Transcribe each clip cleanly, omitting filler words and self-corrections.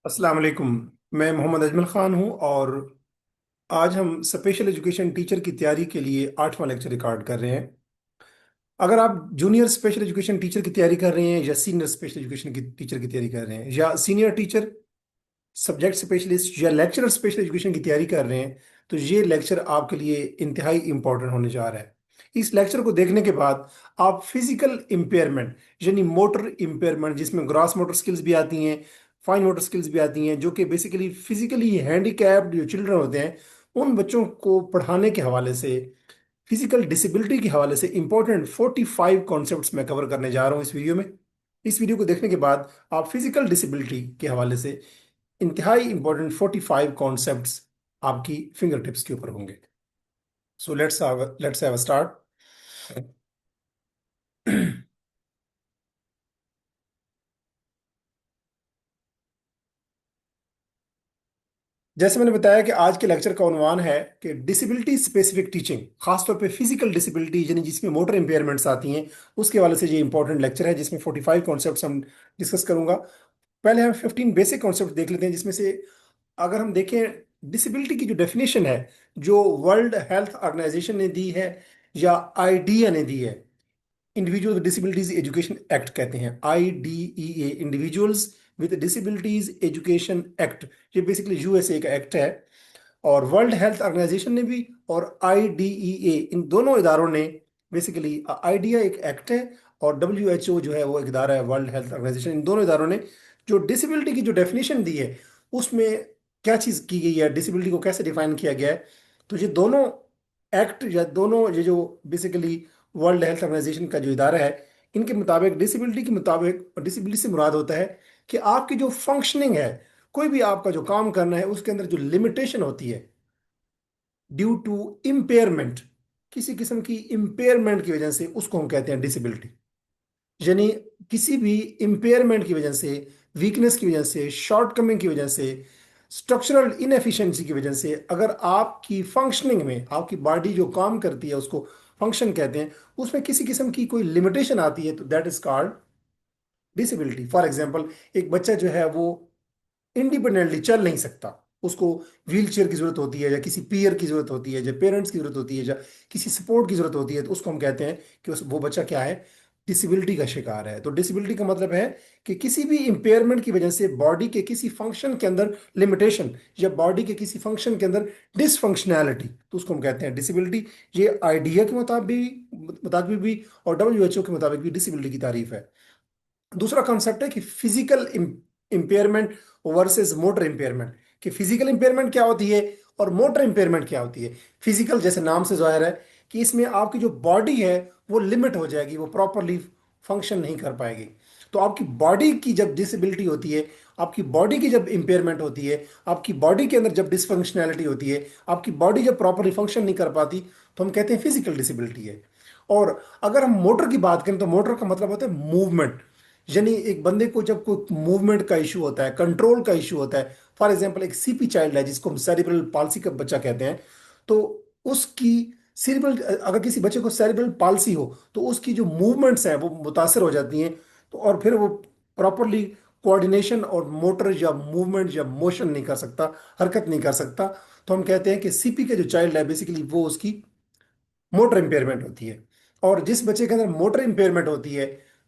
अस्सलाम वालेकुम। मैं मोहम्मद अजमल ख़ान हूँ और आज हम स्पेशल एजुकेशन टीचर की तैयारी के लिए 8वां लेक्चर रिकॉर्ड कर रहे हैं। अगर आप जूनियर स्पेशल एजुकेशन टीचर की तैयारी कर रहे हैं या सीनियर स्पेशल एजुकेशन की टीचर की तैयारी कर रहे हैं या सीनियर टीचर, सब्जेक्ट स्पेशलिस्ट या लेक्चरर स्पेशल एजुकेशन की तैयारी कर रहे हैं, तो ये लेक्चर आपके लिए इंतहाई इंपॉर्टेंट होने जा रहा है। इस लेक्चर को देखने के बाद आप फिजिकल इम्पेयरमेंट यानी मोटर इम्पेयरमेंट, जिसमें ग्रॉस मोटर स्किल्स भी आती हैं, फाइन मोटर स्किल्स भी आती हैं, जो कि बेसिकली फिजिकली हैंडीकैप्ड जो चिल्ड्रन होते हैं उन बच्चों को पढ़ाने के हवाले से, फिजिकल डिसेबिलिटी के हवाले से इंपॉर्टेंट 45 कॉन्सेप्ट्स मैं कवर करने जा रहा हूँ इस वीडियो में। इस वीडियो को देखने के बाद आप फिजिकल डिसेबिलिटी के हवाले से इंतहाई इंपॉर्टेंट 45 कॉन्सेप्ट्स आपकी फिंगर टिप्स के ऊपर होंगे। So let's have a start. जैसे मैंने बताया कि आज के लेक्चर का उन्वान है कि डिसेबिलिटी स्पेसिफिक टीचिंग, खासतौर पे फिजिकल डिसेबिलिटी यानी जिसमें मोटर इंपेयरमेंट्स आती हैं, उसके हवाले से ये इंपॉर्टेंट लेक्चर है जिसमें 45 कॉन्सेप्ट्स हम डिस्कस करूंगा। पहले हम 15 बेसिक कॉन्सेप्ट देख लेते हैं, जिसमें से अगर हम देखें डिसेबिलिटी की जो डेफिनेशन है, जो वर्ल्ड हेल्थ ऑर्गेनाइजेशन ने दी है या आईडिया ने दी है, individual with disabilities education act कहते हैं, IDEA, individuals with disabilities education act. ये बेसिकली USA का एक्ट है। और वर्ल्ड हेल्थ ऑर्गेनाइजेशन ने भी और IDEA, इन दोनों इदारों ने बेसिकली, आइडिया एक एक्ट है और WHO जो है वो एक इदारा है, वर्ल्ड हेल्थ ऑर्गेनाइजेशन, इन दोनों इदारों ने जो डिसेबिलिटी की जो डेफिनेशन दी है उसमें क्या चीज़ की गई है, डिसेबिलिटी को कैसे डिफाइन किया गया है। तो ये दोनों एक्ट या दोनों ये जो बेसिकली वर्ल्ड हेल्थ ऑर्गेनाइजेशन का जो इदारा है, इनके मुताबिक डिसेबिलिटी के मुताबिक डिसेबिलिटी से मुराद होता है कि आपकी जो फंक्शनिंग है, कोई भी आपका जो काम करना है उसके अंदर जो लिमिटेशन होती है ड्यू टू इम्पेयरमेंट, किसी किस्म की इम्पेयरमेंट की वजह से, उसको हम कहते हैं डिसेबिलिटी। यानी किसी भी इम्पेयरमेंट की वजह से, वीकनेस की वजह से, शॉर्टकमिंग की वजह से, स्ट्रक्चरल इनएफिशिएंसी की वजह से, अगर आपकी फंक्शनिंग में, आपकी बॉडी जो काम करती है उसको फंक्शन कहते हैं, उसमें किसी किस्म की कोई लिमिटेशन आती है तो that is called disability. For example, एक बच्चा जो है वो इंडिपेंडेंटली चल नहीं सकता, उसको व्हील चेयर की जरूरत होती है या किसी पीयर की जरूरत होती है या पेरेंट्स की जरूरत होती है या किसी सपोर्ट की जरूरत होती है, तो उसको हम कहते हैं कि वो बच्चा क्या है, डिसेबिलिटी का शिकार है। तो डिसेबिलिटी का मतलब है कि किसी भी इंपेयरमेंट की वजह से बॉडी के किसी फंक्शन के अंदर लिमिटेशन या बॉडी के किसी फंक्शन के अंदर डिसफंक्शनैलिटी, तो उसको हम कहते हैं डिसेबिलिटी। ये आइडिया के मुताबिक भी और WHO के मुताबिक भी डिसेबिलिटी की तारीफ है। दूसरा कॉन्सेप्ट है कि physical impairment versus motor impairment, कि फिजिकल इंपेयरमेंट क्या होती है और मोटर इंपेयरमेंट क्या होती है। फिजिकल जैसे नाम से जाहिर है कि इसमें आपकी जो बॉडी है वो लिमिट हो जाएगी, वो प्रॉपरली फंक्शन नहीं कर पाएगी। तो आपकी बॉडी की जब डिसेबिलिटी होती है, आपकी बॉडी की जब इंपेयरमेंट होती है, आपकी बॉडी के अंदर जब डिसफंक्शनैलिटी होती है, आपकी बॉडी जब प्रॉपरली फंक्शन नहीं कर पाती, तो हम कहते हैं फिजिकल डिसेबिलिटी है। और अगर हम मोटर की बात करें तो मोटर का मतलब होता है मूवमेंट। यानी एक बंदे को जब कोई मूवमेंट का इशू होता है, कंट्रोल का इशू होता है, फॉर एग्जांपल एक CP चाइल्ड है जिसको हम सेरिब्रल पाल्सी का बच्चा कहते हैं, तो उसकी सेरिब्रल, अगर किसी बच्चे को सेरिब्रल पाल्सी हो तो उसकी जो मूवमेंट्स हैं वो मुतासर हो जाती हैं, तो और फिर वो प्रॉपरली कोऑर्डिनेशन और मोटर या मूवमेंट या मोशन नहीं कर सकता, हरकत नहीं कर सकता। तो हम कहते हैं कि CP का जो चाइल्ड है बेसिकली वो उसकी मोटर इंपेयरमेंट होती है। और जिस बच्चे के अंदर मोटर इंपेयरमेंट होती है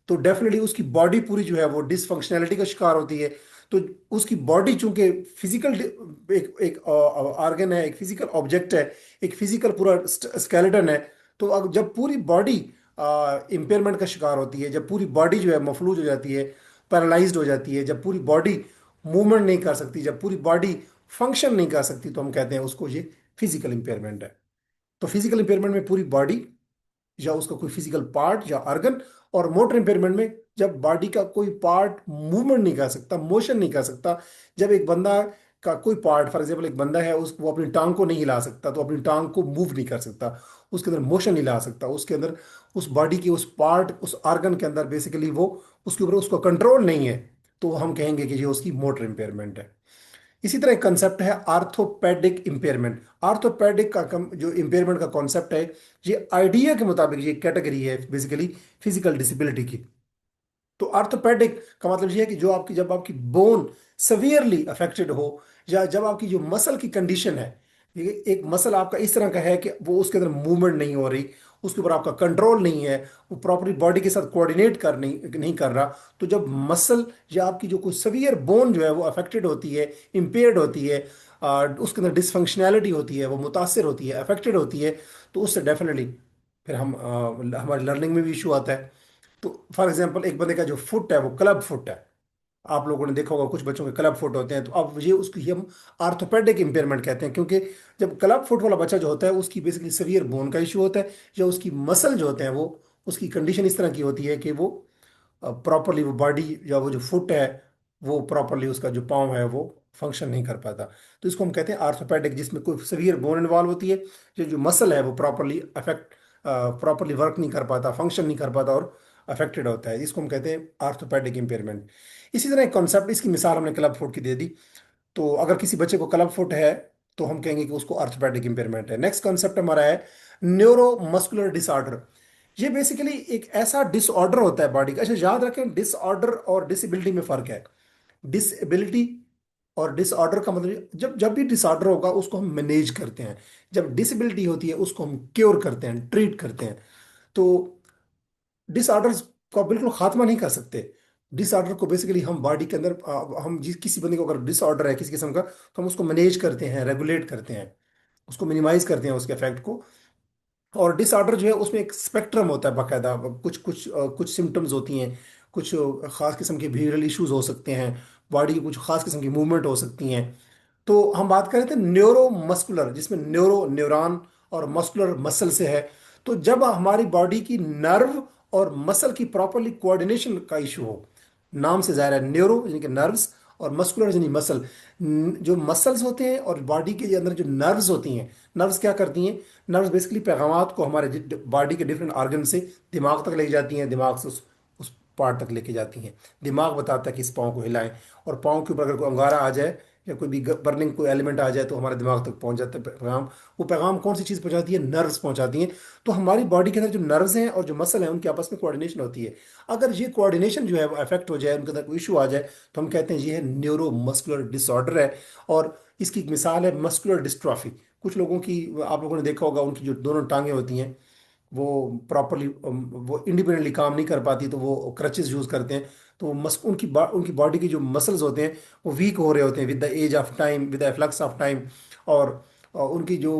तो डेफिनेटली उसकी बॉडी पूरी जो है वो डिसफंक्शनैलिटी का शिकार होती है। तो उसकी बॉडी चूंकि फिजिकल एक एक ऑर्गन है, एक फिजिकल ऑब्जेक्ट है, एक फिजिकल पूरा स्केलेटन है, तो अब जब पूरी बॉडी इंपेयरमेंट का शिकार होती है, जब पूरी बॉडी जो है मफलूज हो जाती है, पैरालाइज्ड हो जाती है, जब पूरी बॉडी मूवमेंट नहीं कर सकती, जब पूरी बॉडी फंक्शन नहीं कर सकती, तो हम कहते हैं उसको ये फिजिकल इंपेयरमेंट है। तो फिजिकल इंपेयरमेंट में पूरी बॉडी या उसका कोई फिजिकल पार्ट या ऑर्गन, और मोटर इंपेयरमेंट में जब बॉडी का कोई पार्ट मूवमेंट नहीं कर सकता, मोशन नहीं कर सकता। जब एक बंदा का कोई पार्ट, फॉर एग्जांपल एक बंदा है, उस वो अपनी टांग को नहीं हिला सकता, तो अपनी टांग को मूव नहीं कर सकता, उसके अंदर मोशन नहीं ला सकता, उसके अंदर उस बॉडी के उस पार्ट, उस ऑर्गन के अंदर बेसिकली वो, उसके ऊपर उसको कंट्रोल नहीं है, तो हम कहेंगे कि ये उसकी मोटर इंपेयरमेंट है। इसी तरह एक कंसेप्ट है आर्थोपेडिक इंपेयरमेंट। आर्थोपेडिक का जो इंपेयरमेंट का कॉन्सेप्ट है, ये आइडिया के मुताबिक ये कैटेगरी है बेसिकली फिजिकल डिसेबिलिटी की। तो आर्थोपेडिक का मतलब ये है कि जो आपकी, जब आपकी बोन सवियरली अफेक्टेड हो, या जब आपकी जो मसल की कंडीशन है, ठीक है, एक मसल आपका इस तरह का है कि वो उसके अंदर मूवमेंट नहीं हो रही, उसके ऊपर आपका कंट्रोल नहीं है, वो प्रॉपरली बॉडी के साथ कोऑर्डिनेट कर नहीं कर रहा। तो जब मसल या आपकी जो कोई सवियर बोन जो है वो अफेक्टेड होती है, इम्पेयर्ड होती है, उसके अंदर डिसफंक्शनैलिटी होती है, वो मुतासर होती है, अफेक्टेड होती है, तो उससे डेफिनेटली फिर हमारी लर्निंग में भी इशू आता है। तो फॉर एग्जांपल एक बंदे का जो फुट है वो क्लब फुट है, आप लोगों ने देखा होगा कुछ बच्चों के क्लब फुट होते हैं, तो अब ये उसको ही हम आर्थोपेडिक इम्पेयरमेंट कहते हैं, क्योंकि जब क्लब फुट वाला बच्चा जो होता है उसकी बेसिकली सवियर बोन का इशू होता है, या उसकी मसल जो होते हैं वो, उसकी कंडीशन इस तरह की होती है कि वो प्रॉपरली वो बॉडी या वो जो फुट है वो प्रॉपरली, उसका जो पाँव है वो फंक्शन नहीं कर पाता। तो इसको हम कहते हैं आर्थोपेडिक, जिसमें कोई सीवियर बोन इन्वॉल्व होती है, जो मसल है वो प्रॉपरली वर्क नहीं कर पाता, फंक्शन नहीं कर पाता और अफेक्टेड होता है, इसको हम कहते हैं आर्थोपेडिक इम्पेयरमेंट। इसी तरह एक कॉन्सेप्ट, इसकी मिसाल हमने क्लब फुट की दे दी। तो अगर किसी बच्चे को क्लब फुट है तो हम कहेंगे कि उसको आर्थोपेडिक इम्पेयरमेंट है। नेक्स्ट कॉन्सेप्ट हमारा है न्यूरो मस्कुलर डिसऑर्डर। ये बेसिकली एक ऐसा डिसऑर्डर होता है बॉडी का। अच्छा, याद रखें, डिसऑर्डर और डिसेबिलिटी में फर्क है। डिसेबिलिटी और डिसऑर्डर का मतलब, जब जब भी डिसऑर्डर होगा उसको हम मैनेज करते हैं, जब डिसेबिलिटी होती है उसको हम क्योर करते हैं, ट्रीट करते हैं। तो डिसऑर्डर्स का बिल्कुल खात्मा नहीं कर सकते। डिसऑर्डर को बेसिकली हम बॉडी के अंदर हम जिस किसी बंदे को अगर डिसऑर्डर है किसी किस्म का, तो हम उसको मैनेज करते हैं, रेगुलेट करते हैं, उसको मिनिमाइज करते हैं उसके इफेक्ट को। और डिसऑर्डर जो है उसमें एक स्पेक्ट्रम होता है बाकायदा, कुछ कुछ कुछ सिम्टम्स होती हैं, कुछ खास किस्म के बिहेवियरल इश्यूज हो सकते हैं, बॉडी की कुछ खास किस्म की मूवमेंट हो सकती हैं। तो हम बात कर रहे थे न्यूरो मस्कुलर, जिसमें न्यूरो न्यूरॉन और मस्कुलर मसल से है। तो जब हमारी बॉडी की नर्व और मसल की प्रॉपरली कोऑर्डिनेशन का इशू हो, नाम से जाहिर है, न्यूरो यानी कि नर्व्स और मस्कुलर यानी मसल। जो मसल्स होते हैं और बॉडी के अंदर जो नर्व्स होती हैं, नर्व्स क्या करती हैं? नर्व्स बेसिकली पैगामात को हमारे बॉडी के डिफरेंट ऑर्गन से दिमाग तक ले जाती हैं, दिमाग से उस पार्ट तक लेके जाती हैं। दिमाग बताता है कि इस पाँव को हिलाएं, और पाँव के ऊपर अगर कोई अंगारा आ जाए या कोई भी बर्निंग कोई एलिमेंट आ जाए तो हमारे दिमाग तक पहुंच जाता है पैगाम। वो पैगाम कौन सी चीज़ पहुंचाती है? नर्व्स पहुंचाती हैं। तो हमारी बॉडी के अंदर जो नर्व्स हैं और जो मसल हैं उनके आपस में कोऑर्डिनेशन होती है। अगर ये कोऑर्डिनेशन जो है वो अफेक्ट हो जाए, उनके अंदर कोई इशू आ जाए, तो हम कहते हैं ये है न्यूरो मस्कुलर डिसऑर्डर है। और इसकी एक मिसाल है मस्कुलर डिस्ट्रॉफी। कुछ लोगों की, आप लोगों ने देखा होगा, उनकी जो दोनों टांगे होती हैं वो प्रॉपरली वो इंडिपेंडेंटली काम नहीं कर पाती, तो वो क्रचेस यूज करते हैं। तो वो उनकी बॉडी की जो मसल्स होते हैं वो वीक हो रहे होते हैं with the age of time, with the efflux of time. और उनकी जो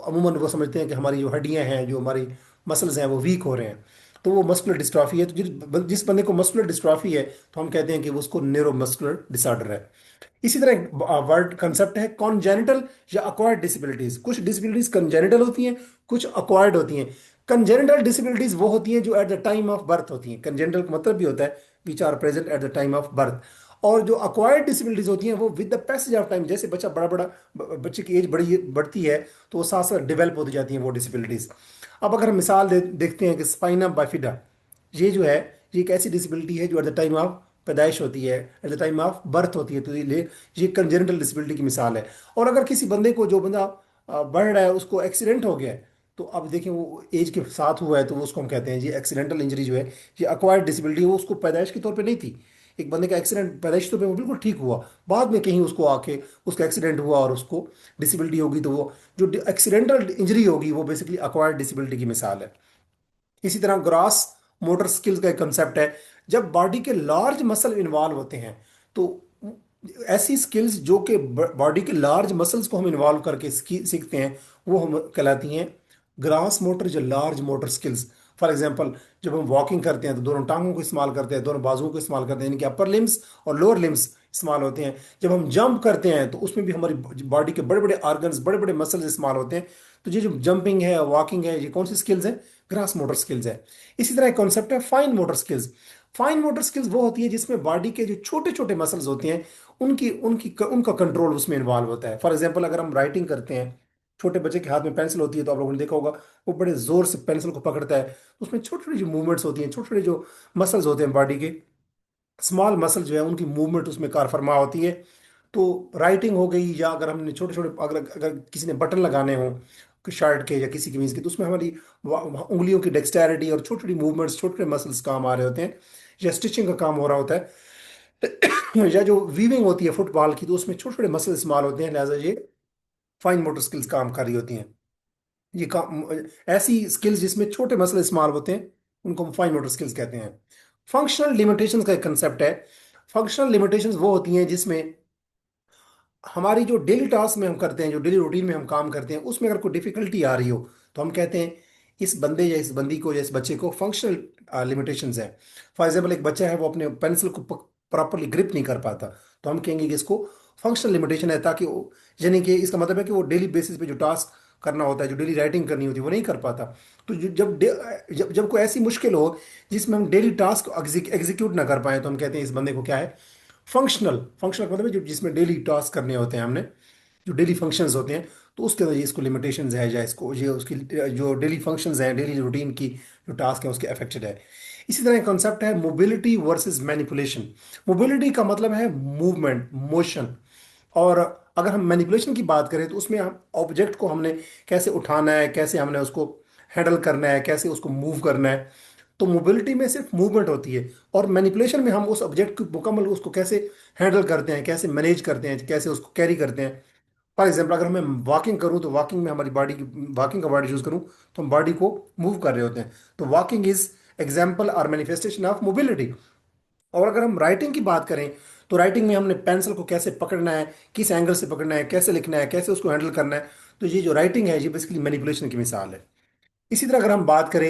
अमूमन वो समझते हैं कि हमारी जो हड्डियां हैं, जो हमारी मसल्स हैं, वो वीक हो रहे हैं। तो वो मस्कुलर डिस्ट्रॉफी है। तो जिस बंदे को मस्कुलर डिस्ट्रॉफी है तो हम कहते हैं कि वो उसको न्यूरो मस्कुलर डिसऑर्डर है। इसी तरह एक वर्ड कंसेप्ट है कॉन्जेनिटल या अक्वायर्ड डिसेबिलिटीज। कुछ डिसेबिलिटीज कंजेनिटल होती हैं, कुछ अक्वायर्ड होती हैं। कंजेनिटल डिसेबिलिटीज वो होती हैं जो at the time of birth होती हैं। कंजेनिटल का मतलब भी होता है which are present at the time of birth. और जो अक्वायर्ड डिसेबिलिटीज होती हैं वो with the passage of time, जैसे बच्चा बड़ा बड़ा बच्चे की एज बढ़ती है तो वो साथ साथ डेवलप होती जाती हैं वो डिसेबिलिटीज। अब अगर हम मिसाल देखते हैं कि स्पाइना बाइफिडा, ये जो है, ये एक ऐसी डिसेबिलिटी है जो एट द टाइम ऑफ पैदाइश होती है, eight the time of birth होती है। तो ये कंजेनिटल डिसेबिलिटी की मिसाल है। और अगर किसी बंदे को, जो बंदा बढ़ रहा है, उसको एक्सीडेंट हो गया है, तो अब देखें वो एज के साथ हुआ है, तो वो उसको हम कहते हैं ये एक्सीडेंटल इंजरी जो है, ये अक्वायर्ड डिसेबिलिटी है, वो उसको पैदाइश के तौर पे नहीं थी। एक बंदे का एक्सीडेंट पैदाइश के तौर पे वो बिल्कुल ठीक हुआ, बाद में कहीं उसको आके उसका एक्सीडेंट हुआ और उसको डिसेबिलिटी होगी, तो वो जो एक्सीडेंटल इंजरी होगी वो बेसिकली अक्वायर्ड डिसेबिलिटी की मिसाल है। इसी तरह ग्रास मोटर स्किल्स का एक कंसेप्ट है। जब बॉडी के लार्ज मसल इन्वॉल्व होते हैं, तो ऐसी स्किल्स जो कि बॉडी के लार्ज मसल्स को हम इन्वॉल्व करके सीखते हैं, वो हम कहलाती हैं ग्रास मोटर या large motor skills. For example, जब हम वॉकिंग करते हैं तो दोनों टांगों को इस्तेमाल करते हैं, दोनों बाजुओं को इस्तेमाल करते हैं, यानी कि अपर लिम्स और लोअर लिम्स इस्तेमाल होते हैं। जब हम जंप करते हैं तो उसमें भी हमारी बॉडी के बड़े बड़े ऑर्गन्स, बड़े बड़े मसल्स इस्तेमाल होते हैं। तो ये जो जंपिंग है, वॉकिंग है, ये कौन सी स्किल्स है? ग्रास मोटर स्किल्स है। इसी तरह एक कॉन्सेप्ट है fine motor skills. Fine motor skills वो होती है जिसमें बॉडी के जो छोटे छोटे मसल्स होते हैं उनकी उनकी उनका कंट्रोल उसमें इन्वॉल्व होता है। फॉर एग्जांपल, अगर हम राइटिंग करते हैं, छोटे बच्चे के हाथ में पेंसिल होती है, तो आप लोगों ने देखा होगा वो बड़े जोर से पेंसिल को पकड़ता है, तो उसमें छोटी छोटी जो मूवमेंट्स होती हैं, छोटे छोटे जो मसल्स होते हैं बॉडी के, स्मॉल मसल जो है, उनकी मूवमेंट उसमें कार फरमा होती है। तो राइटिंग हो गई, या अगर हमने छोटे छोटे, अगर अगर किसी ने बटन लगाने हों शर्ट के या किसी कमीज के, तो उसमें हमारी उंगलियों की डेक्सटेरिटी और छोटी छोटी मूवमेंट्स, छोटे छोटे मसल्स काम आ रहे होते हैं। या स्टिचिंग का काम हो रहा होता है या जो वीविंग होती है फुटबॉल की, तो उसमें छोटे छोटे मसल इस्तेमाल होते हैं, लिहाजा ये फाइन मोटर स्किल्स काम कर रही होती हैं। ये काम, ऐसी स्किल्स जिसमें छोटे मसल इस्तेमाल होते हैं, उनको हम फाइन मोटर स्किल्स कहते हैं। फंक्शनल लिमिटेशंस का एक कंसेप्ट है। फंक्शनल लिमिटेशंस वो होती हैं जिसमें हमारी जो डेली टास्क में हम करते हैं, जो डेली रूटीन में हम काम करते हैं, उसमें अगर कोई डिफिकल्टी आ रही हो, तो हम कहते हैं इस बंदे या इस बंदी को या इस बच्चे को फंक्शनल लिमिटेशंस है। फॉर एग्जाम्पल, एक बच्चा है वो अपने पेंसिल को प्रॉपरली ग्रिप नहीं कर पाता, तो हम कहेंगे कि इसको फंक्शनल लिमिटेशन है, ताकि यानी कि इसका मतलब है कि वो डेली बेसिस पे जो टास्क करना होता है, जो डेली राइटिंग करनी होती है, वो नहीं कर पाता। तो जब जब कोई ऐसी मुश्किल हो जिसमें हम डेली टास्क एग्जीक्यूट ना कर पाए, तो हम कहते हैं इस बंदे को क्या है, फंक्शनल। फंक्शनल मतलब है जो जिसमें डेली टास्क करने होते हैं हमने, जो डेली फंक्शंस होते हैं, तो उसके अंदर ये इसको लिमिटेशंस है, या इसको ये उसकी जो डेली फंक्शंस हैं, डेली रूटीन की जो टास्क है उसके अफेक्टेड है। इसी तरह कॉन्सेप्ट है मोबिलिटी वर्सेस मैनिपुलेशन। मोबिलिटी का मतलब है मूवमेंट, मोशन। और अगर हम मैनिपुलेशन की बात करें, तो उसमें हम ऑब्जेक्ट को हमने कैसे उठाना है, कैसे हमने उसको हैंडल करना है, कैसे उसको मूव करना है। तो मोबिलिटी में सिर्फ मूवमेंट होती है, और मैनिपुलेशन में हम उस ऑब्जेक्ट को मुकम्मल उसको कैसे हैंडल करते हैं, कैसे मैनेज करते हैं, कैसे उसको कैरी करते हैं। फॉर एग्जाम्पल, अगर मैं वॉकिंग करूं, तो वॉकिंग में हमारी बॉडी की, वॉकिंग का वर्ड यूज करूं, तो हम बॉडी को मूव कर रहे होते हैं। तो वॉकिंग इज एग्जाम्पल और मैनिफेस्टेशन ऑफ मोबिलिटी। और अगर हम राइटिंग की बात करें, तो राइटिंग में हमने पेंसिल को कैसे पकड़ना है, किस एंगल से पकड़ना है, कैसे लिखना है, कैसे उसको हैंडल करना है। तो ये जो राइटिंग है, ये बेसिकली मैनिपुलेशन की मिसाल है। इसी तरह अगर हम बात करें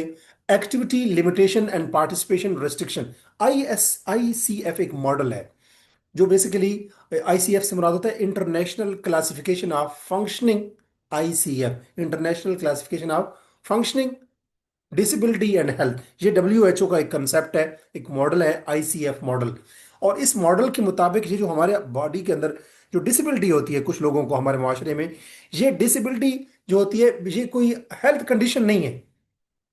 activity limitation and participation restriction, ICF एक मॉडल है, जो बेसिकली ICF से मुराद होता है international classification of functioning. ICF international classification of functioning disability and health, ये WHO का एक कंसेप्ट है, एक मॉडल है, ICF मॉडल। और इस मॉडल के मुताबिक ये जो हमारे बॉडी के अंदर जो डिसेबिलिटी होती है कुछ लोगों को हमारे माशरे में, ये डिसेबिलिटी जो होती है, ये कोई हेल्थ कंडीशन नहीं है।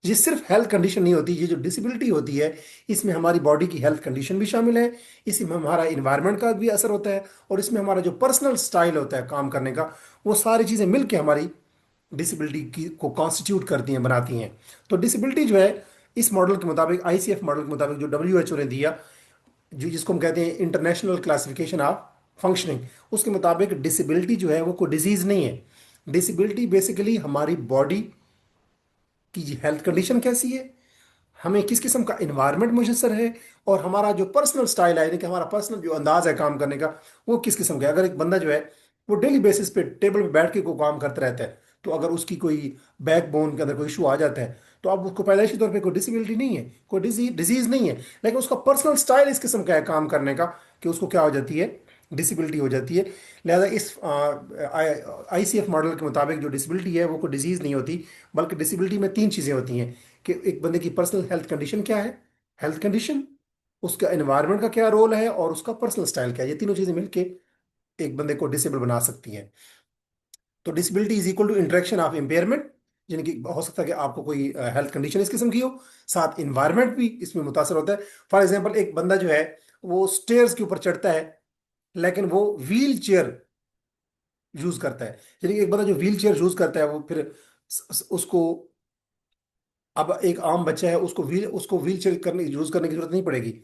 ये सिर्फ हेल्थ कंडीशन नहीं होती, ये जो डिसेबिलिटी होती है, इसमें हमारी बॉडी की हेल्थ कंडीशन भी शामिल है, इसमें हमारा इन्वायरमेंट का भी असर होता है, और इसमें हमारा जो पर्सनल स्टाइल होता है काम करने का, वो सारी चीज़ें मिलकर हमारी डिसेबिलिटी की को कॉन्स्टिट्यूट करती हैं, बनाती हैं। तो डिसेबिलिटी जो है, इस मॉडल के मुताबिक, ICF मॉडल के मुताबिक जो WHO ने दिया, जो जिसको हम कहते हैं इंटरनेशनल क्लासिफिकेशन ऑफ फंक्शनिंग, उसके मुताबिक डिसेबिलिटी जो है वो कोई डिजीज नहीं है। डिसेबिलिटी बेसिकली हमारी बॉडी की हेल्थ कंडीशन कैसी है, हमें किस किस्म का इन्वायरमेंट मुयसर है, और हमारा जो पर्सनल स्टाइल है, यानी कि हमारा पर्सनल जो अंदाज है काम करने का, वो किस किस्म का है। अगर एक बंदा जो है वो डेली बेसिस पे टेबल पे बैठ के कोई काम करता रहता है, तो अगर उसकी कोई बैक बोन के अंदर कोई इशू आ जाता है, तो अब उसको पैदाइशी तौर पे कोई डिसेबिलिटी नहीं है, कोई डिजीज नहीं है, लेकिन उसका पर्सनल स्टाइल इस किस्म का है काम करने का, कि उसको क्या हो जाती है, डिसेबिलिटी हो जाती है। लिहाजा इस ICF मॉडल के मुताबिक जो डिसेबिलिटी है वो कोई डिजीज नहीं होती, बल्कि डिसेबिलिटी में तीन चीज़ें होती हैं, कि एक बंदे की पर्सनल हेल्थ कंडीशन क्या है, हेल्थ कंडीशन, उसका एनवायरनमेंट का क्या रोल है, और उसका पर्सनल स्टाइल क्या है। ये तीनों चीजें मिलके एक बंदे को डिसेबल बना सकती हैं। तो disability is equal to interaction of impairment, यानी कि हो सकता है कि आपको कोई हेल्थ कंडीशन इस किस्म की हो, साथ इन्वायरमेंट भी इसमें मुतासर होता है। फॉर एग्जाम्पल, एक बंदा जो है वो स्टेयर्स के ऊपर चढ़ता है, लेकिन वो व्हील चेयर यूज करता है। यानी कि एक बंदा जो व्हील चेयर यूज करता है, वो फिर उसको, अब एक आम बच्चा है, उसको व्हील चेयर करने यूज करने की जरूरत नहीं पड़ेगी।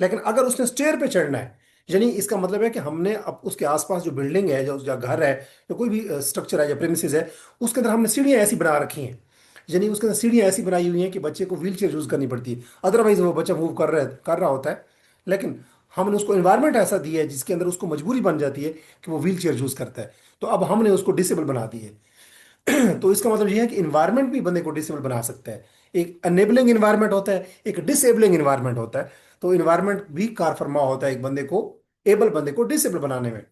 लेकिन अगर उसने स्टेयर पे चढ़ना है, यानी इसका मतलब है कि हमने अब उसके आसपास जो बिल्डिंग है, जो घर है, या कोई भी स्ट्रक्चर है या प्रेमिसेस है, उसके अंदर हमने सीढ़ियाँ ऐसी बना रखी हैं, यानी उसके अंदर सीढ़ियाँ ऐसी बनाई हुई हैं कि बच्चे को व्हील चेयर यूज करनी पड़ती है, अदरवाइज वो बच्चा मूव कर रहा होता है। लेकिन हमने उसको एनवायरनमेंट ऐसा दिया है जिसके अंदर उसको मजबूरी बन जाती है कि वो व्हील चेयर यूज करता है, तो अब हमने उसको डिसेबल बना दी है। तो इसका मतलब यह है कि इन्वायरमेंट भी बंदे को डिसेबल बना सकता है। एक अनेबलिंग इन्वायरमेंट होता है, एक डिसेबलिंग इन्वायरमेंट होता है। तो इन्वायरमेंट भी कार फरमा होता है एक बंदे को, एबल बंदे को डिसेबल बनाने में।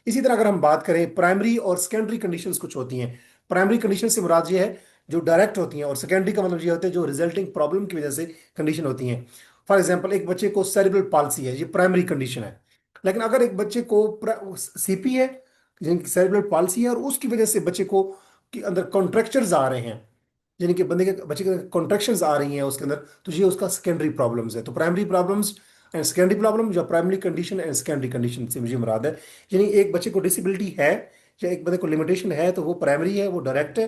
इसी तरह अगर हम बात करें, प्राइमरी और सेकेंडरी कंडीशंस कुछ होती हैं। प्राइमरी कंडीशन से मुराद ये है जो डायरेक्ट होती हैं, और सेकेंडरी का मतलब ये होता है जो रिजल्टिंग प्रॉब्लम की वजह से कंडीशन होती हैं। फॉर एग्जाम्पल, एक बच्चे को सेरिब्रल पाल्सी है, ये प्राइमरी कंडीशन है। लेकिन अगर एक बच्चे को CP है, सेरिब्रल पाल्सी है, और उसकी वजह से बच्चे को के अंदर कॉन्ट्रेक्चर्स आ रहे हैं, यानी कि बच्चे के कॉन्ट्रेक्शंस आ रही हैं उसके अंदर, तो ये उसका सेकेंडरी प्रॉब्लम्स है। तो primary problems and secondary problem, जो primary condition and secondary condition से मुझे मुराद है, यानी एक बच्चे को डिसेबिलिटी है या एक बच्चे को लिमिटेशन है, तो वो प्राइमरी है, वो डायरेक्ट है।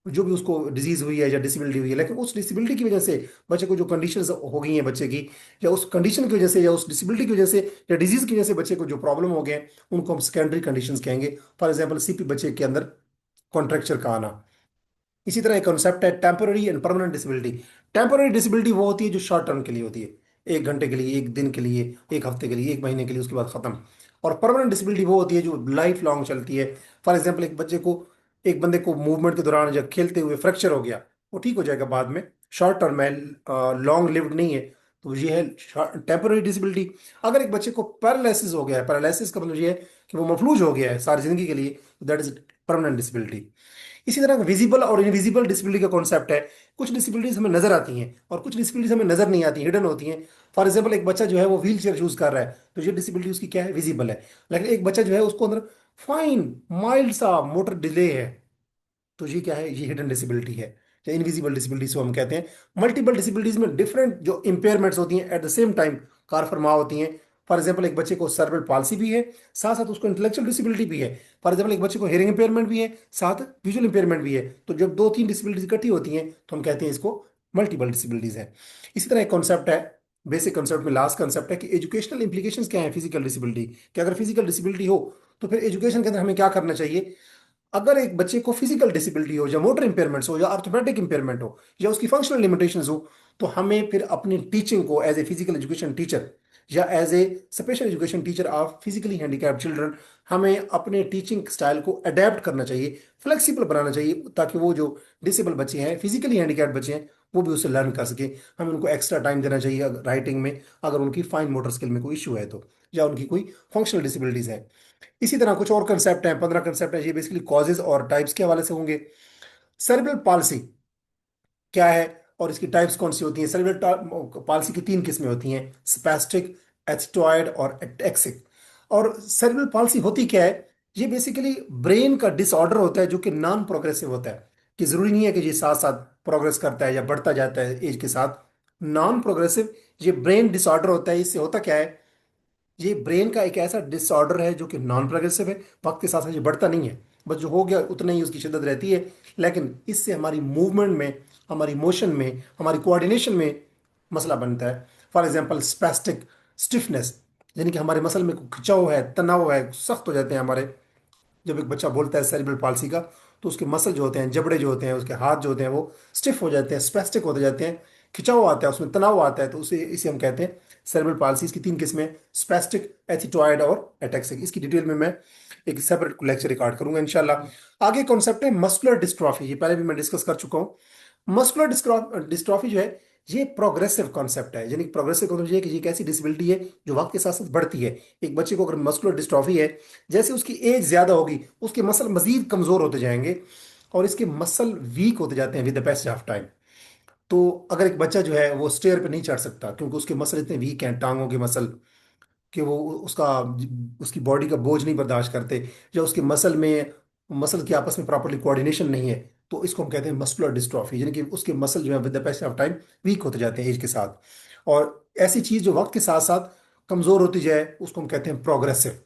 जो भी उसको डिजीज हुई है या डिसेबिलिटी हुई है, लेकिन उस डिसेबिलिटी की वजह से बच्चे को जो कंडीशंस हो गई हैं बच्चे की, या उस कंडीशन की वजह से या उस डिसेबिलिटी की वजह से या डिजीज की वजह से बच्चे को जो प्रॉब्लम हो गए हैं, उनको हम सेकेंडरी कंडीशंस कहेंगे। फॉर एग्जाम्पल सीपी बच्चे के अंदर कॉन्ट्रेक्चर का आना। इसी तरह एक कॉन्सेप्ट है temporary and permanent disability. Temporary disability वो होती है जो शॉर्ट टर्म के लिए होती है, 1 घंटे के लिए, 1 दिन के लिए, 1 हफ्ते के लिए, 1 महीने के लिए, उसके बाद खत्म। और परमानेंट डिसेबिलिटी वो होती है जो लाइफ लॉन्ग चलती है। फॉर एग्जाम्पल एक बच्चे को, एक बंदे को मूवमेंट के दौरान जब खेलते हुए फ्रैक्चर हो गया, वो ठीक हो जाएगा बाद में, शॉर्ट टर्म है, लॉन्ग लिव्ड नहीं है। तो ये है टेम्पोररी डिसेबिलिटी। अगर एक बच्चे को पैरालिसिस हो गया है, पैरालिसिस का मतलब ये है कि वो मफलूज हो गया है सारी जिंदगी के लिए, दैट इज परमानेंट डिसेबिलिटी। इसी तरह विजिबल और इनविजिबल डिसेबिलिटी का कॉन्सेप्ट है। कुछ डिसेबिलिटीज हमें नजर आती हैं और कुछ डिसेबिलिटीज हमें नजर नहीं आती, हिडन होती हैं। फॉर एग्जाम्पल एक बच्चा जो है वो व्हील चेयर यूज कर रहा है, तो ये डिसेबिलिटी उसकी क्या है, विजिबल है। लेकिन एक बच्चा जो है उसको अंदर फाइन माइल्ड सा मोटर डिले है, तो ये क्या है, ये हिडन डिसेबिलिटी है, या इनविजिबल डिसेबिलिटीज को हम कहते हैं। मल्टीपल डिसेबिलिटीज में डिफरेंट जो इंपेयरमेंट्स होती हैं at the same time car फरमा होती हैं। फॉर एग्जाम्पल एक बच्चे को सर्बल पाल्सी भी है, साथ साथ उसको इंटेलेक्चुअल डिसेबिलिटी भी है। फॉर एग्जाम्पल एक बच्चे को हियरिंग इंपेयरमेंट भी है, साथ विजुअल इंपेयरमेंट भी है। तो जब दो तीन डिसेबिलिटीज इकट्ठी होती हैं तो हम कहते हैं इसको मल्टीपल डिसेबिलिटीज है। इसी तरह एक कॉन्सेप्ट है, बेसिक कॉन्सेप्ट में लास्ट कॉन्सेप्ट है कि एजुकेशनल इंप्लीकेशंस क्या है फिजिकल डिसेबिलिटी, कि अगर फिजिकल डिसेबिलिटी हो तो फिर एजुकेशन के अंदर हमें क्या करना चाहिए। अगर एक बच्चे को फिजिकल डिसेबिलिटी हो या मोटर इंपेयरमेंट्स हो या ऑर्थोपेडिक इंपेयरमेंट हो या उसकी फंक्शनल लिमिटेशंस हो, तो हमें फिर अपनी टीचिंग को as a physical education teacher या as a special education teacher of physically handicapped children, हमें अपने टीचिंग स्टाइल को अडेप्ट करना चाहिए, फ्लेक्सिबल बनाना चाहिए, ताकि वो जो डिसेबल बच्चे हैं, फिजिकली हैंडीकैप्ड बच्चे हैं, वो भी उससे लर्न कर सके। हमें उनको एक्स्ट्रा टाइम देना चाहिए राइटिंग में, अगर उनकी फाइन मोटर स्किल में कोई इशू है तो, या उनकी कोई फंक्शनल डिसेबिलिटीज है। इसी तरह कुछ और कंसेप्ट हैं, 15 कंसेप्ट हैं, ये बेसिकली कॉजेज और टाइप्स के हवाले से होंगे। सेरेब्रल पाल्सी क्या है और इसकी टाइप्स कौन सी होती हैं। सेरेब्रल पाल्सी की 3 किस्में होती हैं, स्पैस्टिक, एथटॉयड और एटैक्सिक। और सेरेब्रल पाल्सी होती क्या है, ये बेसिकली ब्रेन का डिसऑर्डर होता है जो कि नॉन प्रोग्रेसिव होता है, कि जरूरी नहीं है कि ये साथ साथ प्रोग्रेस करता है या बढ़ता जाता है एज के साथ। नॉन प्रोग्रेसिव ये ब्रेन डिसऑर्डर होता है। इससे होता क्या है, ये ब्रेन का एक ऐसा डिसऑर्डर है जो कि नॉन प्रोग्रेसिव है, वक्त के साथ साथ ये बढ़ता नहीं है, बस जो हो गया उतना ही उसकी शिद्दत रहती है। लेकिन इससे हमारी मूवमेंट में, हमारी मोशन में, हमारी कोऑर्डिनेशन में मसला बनता है। फॉर एग्जांपल स्पेस्टिक स्टिफनेस, यानी कि हमारे मसल में खिंचाव है, तनाव है, सख्त हो जाते हैं हमारे। जब एक बच्चा बोलता है सेरिब्रल पाल्सी का, तो उसके मसल जो होते हैं, जबड़े जो होते हैं, उसके हाथ जो होते हैं, वो स्टिफ हो जाते हैं, स्पेस्टिक होते जाते हैं, खिंचाव आता है, उसमें तनाव आता है, तो उसे इसे हम कहते हैं सेरिब्रल पाल्सी। इसकी 3 किस्में, स्पेस्टिक, एथिटॉयड और एटैक्सिक। इसकी डिटेल में मैं एक सेपरेट लेक्चर रिकॉर्ड करूंगा इंशाल्लाह। आगे कॉन्सेप्ट है मस्कुलर डिस्ट्रॉफी, ये पहले भी मैं डिस्कस कर चुका हूँ। मस्कुलर डिस्ट्रॉफी जो है, ये प्रोग्रेसिव कॉन्सेप्ट है, यानी प्रोग्रेसिव कॉन्सेप्ट ये है कि ये एक ऐसी डिसेबिलिटी है जो वक्त के साथ साथ बढ़ती है। एक बच्चे को अगर मस्कुलर डिस्ट्रॉफी है, जैसे उसकी एज ज्यादा होगी उसके मसल मजीद कमजोर होते जाएंगे और इसके मसल वीक होते जाते हैं with the passage of time. तो अगर एक बच्चा जो है वो स्टेयर पे नहीं चढ़ सकता क्योंकि उसके मसल इतने वीक हैं, टांगों के मसल, कि वो उसका उसकी बॉडी का बोझ नहीं बर्दाश्त करते, या उसके मसल की आपस में प्रॉपरली कोऑर्डिनेशन नहीं है, तो इसको हम कहते हैं मस्कुलर डिस्ट्रॉफी, यानी कि उसके मसल जो है with the passage of time weak होते जाते हैं एज के साथ। और ऐसी चीज जो वक्त के साथ साथ कमजोर होती जाए उसको हम कहते हैं प्रोग्रेसिव।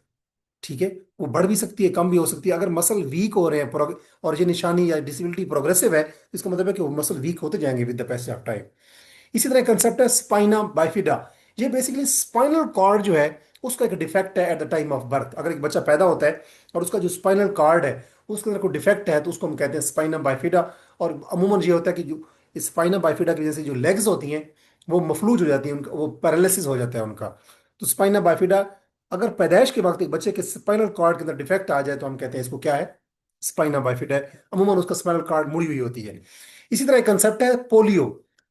ठीक है, वो बढ़ भी सकती है, कम भी हो सकती है। अगर मसल वीक हो रहे हैं और ये निशानी या डिसेबिलिटी प्रोग्रेसिव है, इसका मतलब है कि वो मसल वीक होते जाएंगे with the passage of time. इसी तरह कंसेप्ट है स्पाइना बाइफिडा। ये बेसिकली स्पाइनल कॉर्ड जो है उसका एक डिफेक्ट है eight the time of birth. अगर एक बच्चा पैदा होता है और उसका जो स्पाइनल कॉर्ड है उसके अंदर कोई डिफेक्ट है, तो उसको हम कहते हैं स्पाइना बाइफिडा। और अमूमन ये होता है कि जो स्पाइना बाइफिडा की वजह से जो लेग्स होती हैं वो मफलूज हो जाती हैं, उनका वो पैरालिसिस हो जाता है उनका। तो स्पाइना बाइफिडा, अगर पैदाइश के वक्त एक बच्चे के स्पाइनल कॉर्ड के अंदर डिफेक्ट आ जाए तो हम कहते हैं इसको क्या है, स्पाइना बाइफिडा है। अमूमन उसका स्पाइनल कॉर्ड मुड़ी हुई होती है। इसी तरह एक कंसेप्ट है पोलियो।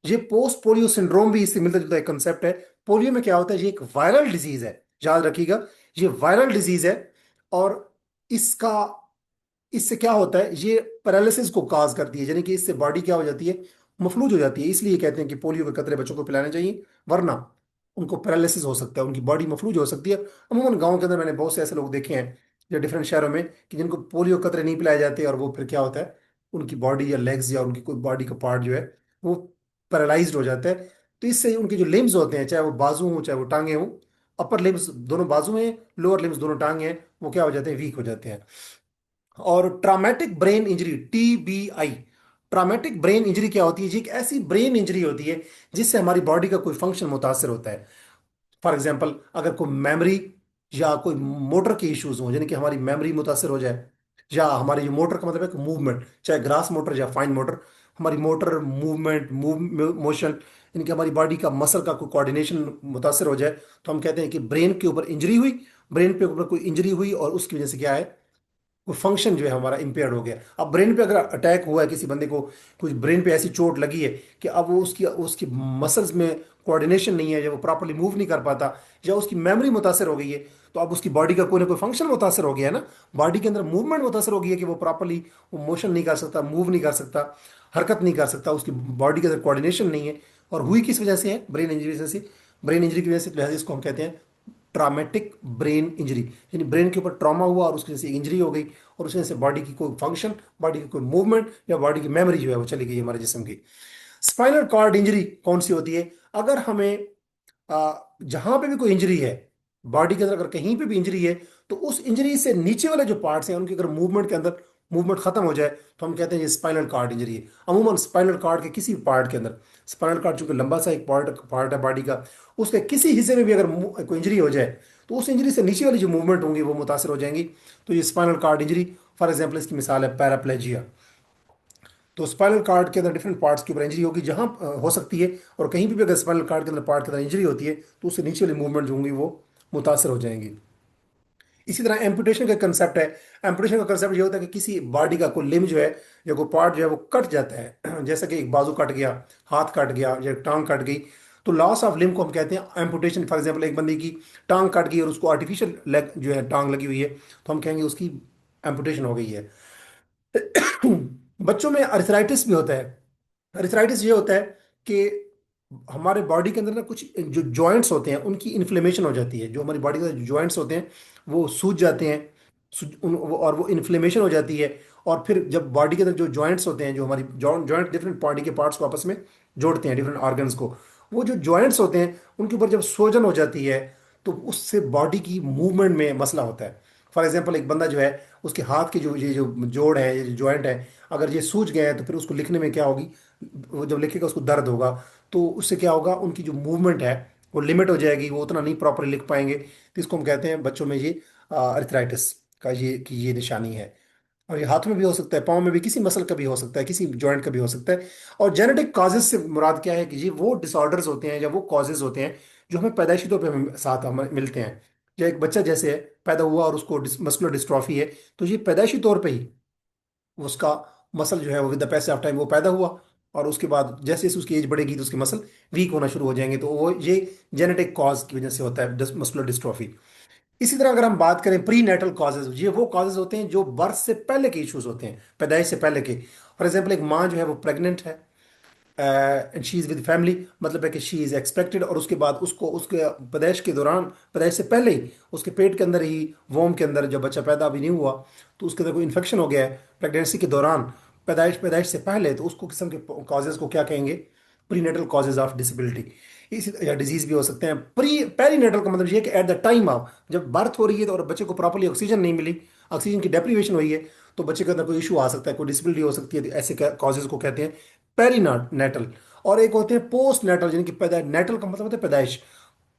ये पोस्ट पोलियो सिंड्रोम भी इससे मिलता जुलता एक कंसेप्ट है। पोलियो में क्या होता है, ये एक वायरल डिजीज है, याद रखिएगा, ये वायरल डिजीज है। और इसका इससे क्या होता है, ये पैरालिसिस को काज करती है, यानी कि इससे बॉडी क्या हो जाती है, मफलूज हो जाती है। इसलिए कहते हैं कि पोलियो के कतरे बच्चों को पिलाने चाहिए, वरना उनको पैरालिसिस हो सकता है, उनकी बॉडी मफलूज हो सकती है। अमूमन गाँव के अंदर मैंने बहुत से ऐसे लोग देखे हैं या डिफरेंट शहरों में कि जिनको पोलियो कतरे नहीं पिलाए जाते, और वो फिर क्या होता है, उनकी बॉडी या लेग्स या उनकी कोई बॉडी का पार्ट जो है वो पैरालाइज्ड हो जाता है। तो इससे उनके जो लिम्स होते हैं, चाहे वो बाजू हो चाहे वो टांगे हों, अपर लिम्स दोनों बाजू हैं, लोअर लिम्स दोनों टांगे हैं, वो क्या हो जाते हैं, वीक हो जाते हैं। और traumatic brain injury, TBI, traumatic brain injury क्या होती है जी? एक ऐसी ब्रेन इंजरी होती है जिससे हमारी बॉडी का कोई फंक्शन मुतासर होता है। फॉर एग्जाम्पल, अगर कोई मेमोरी या कोई मोटर के इश्यूज हो, यानी कि हमारी मेमोरी मुतासर हो जाए, या हमारी जो मोटर का मतलब है कि मूवमेंट, चाहे ग्रास मोटर या फाइन मोटर, हमारी मोटर मूवमेंट मोशन, यानी कि हमारी बॉडी का मसल का कोई कोऑर्डिनेशन मुतासर हो जाए, तो हम कहते हैं कि ब्रेन के ऊपर इंजरी हुई। ब्रेन पे ऊपर कोई इंजरी हुई और उसकी वजह से क्या है, वो फंक्शन जो है हमारा इम्पेयर्ड हो गया। अब ब्रेन पे अगर अटैक हुआ है किसी बंदे को, कुछ ब्रेन पे ऐसी चोट लगी है कि अब वो उसकी उसकी मसल्स में कोऑर्डिनेशन नहीं है, या वो प्रॉपर्ली मूव नहीं कर पाता, या उसकी मेमोरी मुतासर हो गई है, तो अब उसकी बॉडी का कोई ना कोई फंक्शन मुतासर हो गया है ना। बॉडी के अंदर मूवमेंट मुतासर हो गई है कि वो प्रॉपर्ली वो मोशन नहीं कर सकता, मूव नहीं कर सकता, हरकत नहीं कर सकता, उसकी बॉडी के अंदर कोऑर्डिनेशन नहीं है। और हुई किस वजह से है? ब्रेन इंजरी से। ब्रेन इंजरी की वजह से, लिहाजा इसको हम कहते हैं ट्रामेटिक ब्रेन इंजरी, यानी ब्रेन के ऊपर ट्रॉमा हुआ और उसकी वजह से इंजरी हो गई, और उसकी वजह से बॉडी की कोई फंक्शन, बॉडी की कोई मूवमेंट या बॉडी की मेमोरी जो है वो चली गई हमारे जिस्म की। स्पाइनल कॉर्ड इंजरी कौन सी होती है? अगर हमें जहां पे भी कोई इंजरी है, बॉडी के अंदर अगर कहीं पे भी इंजरी है, तो उस इंजरी से नीचे वाले जो पार्ट्स हैं उनके अगर मूवमेंट के अंदर मूवमेंट खत्म हो जाए, तो हम कहते हैं ये स्पाइनल कॉर्ड इंजरी है। अमूमन स्पाइनल कॉर्ड के किसी भी पार्ट के अंदर, स्पाइनल कॉर्ड चूंकि लंबा सा एक पार्ट पार्ट है बॉडी का, उसके किसी हिस्से में भी अगर कोई इंजरी हो जाए, तो उस इंजरी से नीचे वाली जो मूवमेंट होंगी वो मुतासर हो जाएंगी। तो ये spinal cord injury, for example इसकी मिसाल है पैराप्लेजिया। तो स्पाइनल कार्ड के अंदर डिफरेंट पार्ट्स के ऊपर इंजरी होगी जहां हो सकती है, और कहीं भी अगर स्पाइनल कार्ड के अंदर पार्ट के अंदर इंजरी होती है, तो उससे नीचे वाली मूवमेंट जो होंगी वो मुतासर हो जाएंगी। इसी तरह एम्पुटेशन का कंसेप्ट है। एम्पुटेशन का कंसेप्ट ये होता है कि किसी बॉडी का कोई लिम्ब जो है या कोई पार्ट जो है वो कट जाता है जैसे कि एक बाजू कट गया, हाथ कट गया, या एक टांग कट गई, तो लॉस ऑफ लिम्ब को हम कहते हैं एम्पुटेशन। फॉर एग्जाम्पल, एक बंदे की टांग कट गई और उसको आर्टिफिशियल लेग जो है टांग लगी हुई है, तो हम कहेंगे उसकी एम्पुटेशन हो गई है। बच्चों में अर्थराइटिस भी होता है। अर्थराइटिस ये होता है कि हमारे बॉडी के अंदर ना कुछ जो जॉइंट्स होते हैं उनकी इन्फ्लेमेशन हो जाती है। जो हमारी बॉडी के अंदर जो जॉइंट्स होते हैं वो सूज जाते हैं, और वो इन्फ्लेमेशन हो जाती है। और फिर जब बॉडी के अंदर जो जॉइंट्स होते हैं, जो हमारी जॉइंट डिफरेंट बॉडी के पार्ट्स को आपस में जोड़ते हैं, डिफरेंट ऑर्गन्स को, वो जो जॉइंट्स होते हैं उनके ऊपर जब सोजन हो जाती है, तो उससे बॉडी की मूवमेंट में मसला होता है। फॉर एग्जाम्पल, एक बंदा जो है, उसके हाथ के जो ये जो जोड़ है, ये जो जॉइंट है, अगर ये सूज गए हैं, तो फिर उसको लिखने में क्या होगी, वो जब लिखेगा उसको दर्द होगा। तो उससे क्या होगा, उनकी जो मूवमेंट है वो लिमिट हो जाएगी, वो उतना नहीं प्रॉपरली लिख पाएंगे। तो इसको हम कहते हैं बच्चों में ये अर्थराइटिस का ये निशानी है। और ये हाथ में भी हो सकता है, पाँव में भी, किसी मसल का भी हो सकता है, किसी जॉइंट का भी हो सकता है। और जेनेटिक कॉजेज से मुराद क्या है कि ये वो डिसऑर्डर्स होते हैं या वो कॉजेज होते हैं जो हमें पैदाइशी तौर पे हमें साथ हमें मिलते हैं। या एक बच्चा जैसे है, पैदा हुआ और उसको मस्कुलर डिस्ट्रॉफी है, तो ये पैदाइशी तौर पे ही उसका मसल जो है वो with the passage of time वो पैदा हुआ, और उसके बाद जैसे जैसे उसकी एज बढ़ेगी तो उसके मसल वीक होना शुरू हो जाएंगे। तो वो ये जेनेटिक कॉज की वजह से होता है मस्कुलर डिस्ट्रॉफी। इसी तरह अगर हम बात करें प्री नेटल कॉजेज, ये वो कॉजेज होते हैं जो बर्थ से पहले के इश्यूज होते हैं, पैदाइश से पहले के। फॉर एग्जाम्पल, एक माँ जो है वो प्रेग्नेंट है and she is with family, मतलब है कि शी इज एक्सपेक्टेड, और उसके बाद उसको उसके पैदाइश के दौरान, पैदाइश से पहले ही उसके पेट के अंदर ही, वोम के अंदर, जब बच्चा पैदा अभी नहीं हुआ, तो उसके अंदर कोई इन्फेक्शन हो गया है प्रेगनेंसी के दौरान, पैदाइश पैदाइश से पहले, तो उसको किस्म के कॉजेज को क्या कहेंगे, प्रीनेटल कॉजेज ऑफ डिसेबिलिटी। इसी या डिजीज भी हो सकते हैं। पेरीनेटल का मतलब ये है कि एट द टाइम ऑफ जब बर्थ हो रही है तो, और बच्चे को प्रॉपर्ली ऑक्सीजन नहीं मिली, ऑक्सीजन की डेप्रीवेशन हुई है, तो बच्चे के अंदर कोई इशू आ सकता है, कोई डिसेबिलिटी हो सकती है। तो ऐसे कॉजेज को कहते हैं पेरीनेटल। और एक होते हैं पोस्ट नेटल, यानी कि पैदाइश, नेटल का मतलब होता है पैदाइश,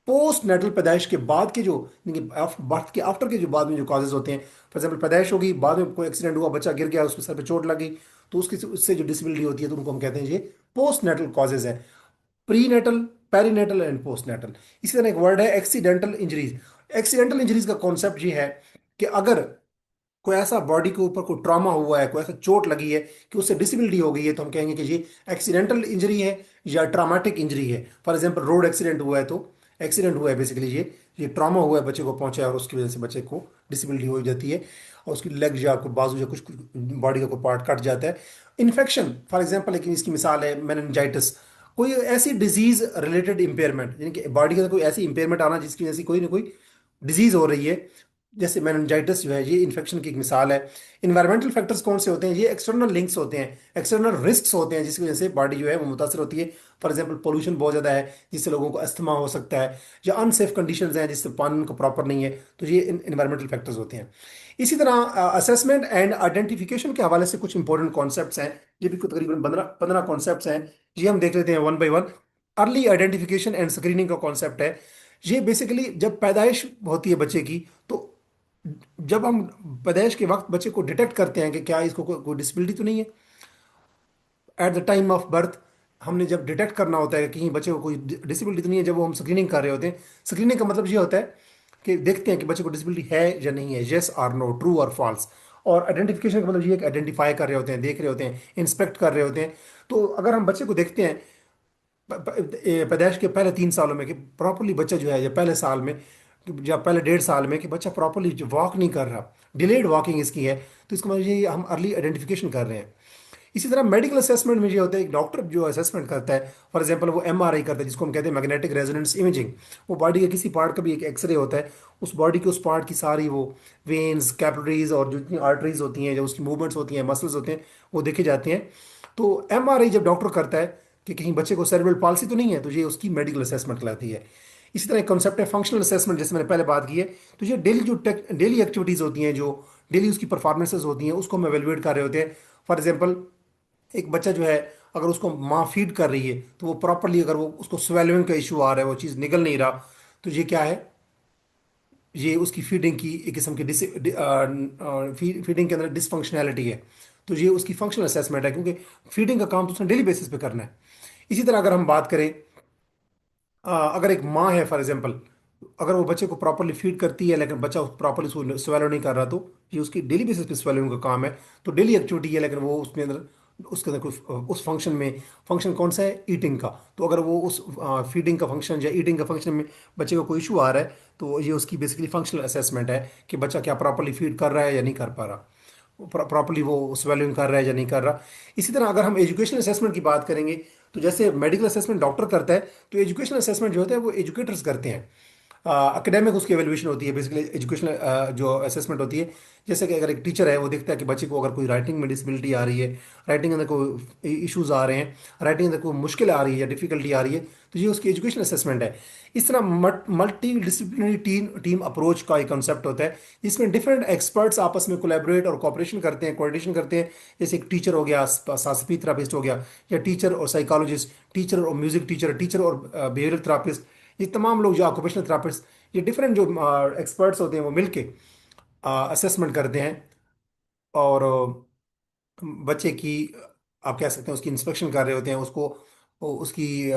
पोस्ट नेटल पैदाइश के बाद के जो, यानी कि बर्थ के आफ्टर के जो बाद में जो कॉजेज होते हैं। फॉर एग्जाम्पल, पैदाइश होगी, बाद में कोई एक्सीडेंट हुआ, बच्चा गिर गया, उसके सर पे चोट लगी, तो उसकी उससे जो डिसेबिलिटी होती है, तो उनको हम कहते हैं ये पोस्ट नेटल कॉजेज है। Prenatal, perinatal and postnatal. इसी तरह एक वर्ड है एक्सीडेंटल इंजरीज। एक्सीडेंटल इंजरीज का कॉन्सेप्ट ये है कि अगर कोई ऐसा बॉडी के ऊपर कोई ट्रॉमा हुआ है, कोई ऐसा चोट लगी है कि उससे डिसेबिलिटी हो गई है, तो हम कहेंगे कि ये एक्सीडेंटल इंजरी है या ट्रॉमेटिक इंजरी है। फॉर एग्जांपल, रोड एक्सीडेंट हुआ है, तो एक्सीडेंट हुआ है बेसिकली, ये ट्रॉमा हुआ है, बच्चे को पहुंचा है, और उसकी वजह से बच्चे को डिसेबिलिटी हो जाती है, और उसकी लेग या कोई बाजू या कुछ कुछ बॉडी का कोई पार्ट कट जाता है। इन्फेक्शन, फॉर एग्जाम्पल, लेकिन इसकी मिसाल है मेनिनजाइटिस, कोई ऐसी डिजीज रिलेटेड इंपेयरमेंट, यानी कि बॉडी के अंदर कोई ऐसी इंपेयरमेंट आना जिसकी वजह से कोई ना कोई डिजीज हो रही है, जैसे मेनिंजाइटिस जो है, ये इन्फेक्शन की एक मिसाल है। इन्वायरमेंटल फैक्टर्स कौन से होते हैं? ये एक्सटर्नल लिंक्स होते हैं, एक्सटर्नल रिस्क्स होते हैं जिसकी वजह से बॉडी जो है वो मुतासर होती है। फॉर एग्जांपल पोल्यूशन बहुत ज़्यादा है जिससे लोगों को अस्थमा हो सकता है, या अनसेफ कंडीशंस हैं जिससे पानी उनको प्रॉपर नहीं है, तो ये इन्वायरमेंटल फैक्टर्स होते हैं। इसी तरह असेसमेंट एंड आइडेंटिफिकेशन के हवाले से कुछ इंपॉर्टेंट कॉन्सेप्ट्स हैं। ये भी तकरीबन 15 कॉन्सेप्ट्स हैं। ये हम देख लेते हैं one by one. Early identification and screening का कॉन्सेप्ट है। ये बेसिकली जब पैदाइश होती है बच्चे की, तो जब हम पैदाइश के वक्त बच्चे को डिटेक्ट करते हैं कि क्या इसको कोई डिसेबिलिटी तो नहीं है, eight the time of birth हमने जब डिटेक्ट करना होता है कि कहीं बच्चे को कोई डिसेबिलिटी तो नहीं है, जब वो हम स्क्रीनिंग कर रहे होते हैं। स्क्रीनिंग का मतलब ये होता है कि देखते हैं कि बच्चे को डिसेबिलिटी है या नहीं है, येस और नो, ट्रू और फॉल्स। और आइडेंटिफिकेशन का मतलब ये है कि आइडेंटिफाई कर रहे होते हैं, देख रहे होते हैं, इंस्पेक्ट कर रहे होते हैं। तो अगर हम बच्चे को देखते हैं पैदाइश के पहले 3 सालों में कि प्रॉपरली बच्चा जो है, या पहले साल में, या पहले 1.5 साल में कि बच्चा प्रॉपरली वॉक नहीं कर रहा, डिलेड वॉकिंग इसकी है, तो इसका मतलब ये हम अर्ली आइडेंटिफिकेशन कर रहे हैं। इसी तरह मेडिकल असेसमेंट में ये होता है, एक डॉक्टर जो असेसमेंट करता है, फॉर एग्जांपल वो एमआरआई करता है जिसको हम कहते हैं मैग्नेटिक रेजोनेंस इमेजिंग। वो बॉडी के किसी पार्ट का भी एक एक्सरे होता है, उस बॉडी के उस पार्ट की सारी वो वेन्स, कैपिलरीज और जो जितनी आर्टरीज होती हैं, जो उसकी मूवमेंट्स होती हैं, मसल्स होते हैं, वो देखे जाते हैं। तो एमआरआई जब डॉक्टर करता है कि कहीं बच्चे को सेरेब्रल पाल्सी तो नहीं है, तो ये उसकी मेडिकल असेसमेंट कहलाती है। इसी तरह एक कॉन्सेप्ट है फंक्शनल असेसमेंट, जैसे मैंने पहले बात की है। तो ये डेली जो डेली एक्टिविटीज होती हैं, जो डेली उसकी परफॉर्मेंसेज होती हैं, उसको हम एवेलुएट कर रहे होते हैं। फॉर एग्जाम्पल एक बच्चा जो है, अगर उसको माँ फीड कर रही है तो वो प्रॉपरली, अगर वो उसको स्वेलोइंग का इशू आ रहा है, वो चीज़ निकल नहीं रहा, तो ये क्या है? ये उसकी फीडिंग की एक किस्म की फीडिंग के अंदर डिसफंक्शनैलिटी है। तो ये उसकी फंक्शनल असेसमेंट है, क्योंकि फीडिंग का काम तो उसने डेली बेसिस पे करना है। इसी तरह अगर हम बात करें, अगर एक माँ है फॉर एग्जांपल, अगर वो बच्चे को प्रॉपरली फीड करती है लेकिन बच्चा प्रॉपरली उसको स्वेलो नहीं कर रहा, तो ये उसकी डेली बेसिस पे स्वेलोइंग का काम है। तो डेली एक्टिविटी है, लेकिन वो उसमें अंदर, उसके अंदर कुछ उस फंक्शन में, फंक्शन कौन सा है? ईटिंग का। तो अगर वो उस फीडिंग का फंक्शन या ईटिंग का फंक्शन में बच्चे को कोई इशू आ रहा है, तो ये उसकी बेसिकली फंक्शनल असेसमेंट है कि बच्चा क्या प्रॉपरली फीड कर रहा है या नहीं कर पा रहा, प्रॉपरली वो स्वेलिंग कर रहा है या नहीं कर रहा। इसी तरह अगर हम एजुकेशनल असेसमेंट की बात करेंगे, तो जैसे मेडिकल असेसमेंट डॉक्टर करता है, तो एजुकेशनल असेसमेंट जो होता है वो एजुकेटर्स करते हैं। अकेडेमिक उसकी एवेल्यूशन होती है, बेसिकली एजुकेशनल जो असेसमेंट होती है। जैसे कि अगर एक टीचर है, वो देखता है कि बच्चे को अगर कोई राइटिंग में डिसेबिलिटी आ रही है, राइटिंग के अंदर कोई इश्यूज आ रहे हैं, राइटिंग के अंदर कोई मुश्किल आ रही है या डिफिकल्टी आ रही है, तो ये उसकी एजुकेशन असेसमेंट है। इस तरह multi disciplinary team team approach का एक कंसेप्ट होता है, जिसमें डिफरेंट एक्सपर्ट्स आपस में कोलैबोरेट और कोऑपरेशन करते हैं, कोऑर्डिनेशन करते हैं। जैसे एक टीचर हो गया, स्पीच थेरापिस्ट हो गया, या टीचर और साइकोलॉजिस्ट, टीचर और म्यूजिक टीचर, टीचर और बिहेवियरल थेरापिस्ट, ये तमाम लोग जो ऑक्यूपेशनल थेरापिस्ट, ये डिफरेंट जो एक्सपर्ट्स होते हैं, वो मिलके असेसमेंट करते हैं। और बच्चे की, आप कह सकते हैं उसकी इंस्पेक्शन कर रहे होते हैं, उसको उसकी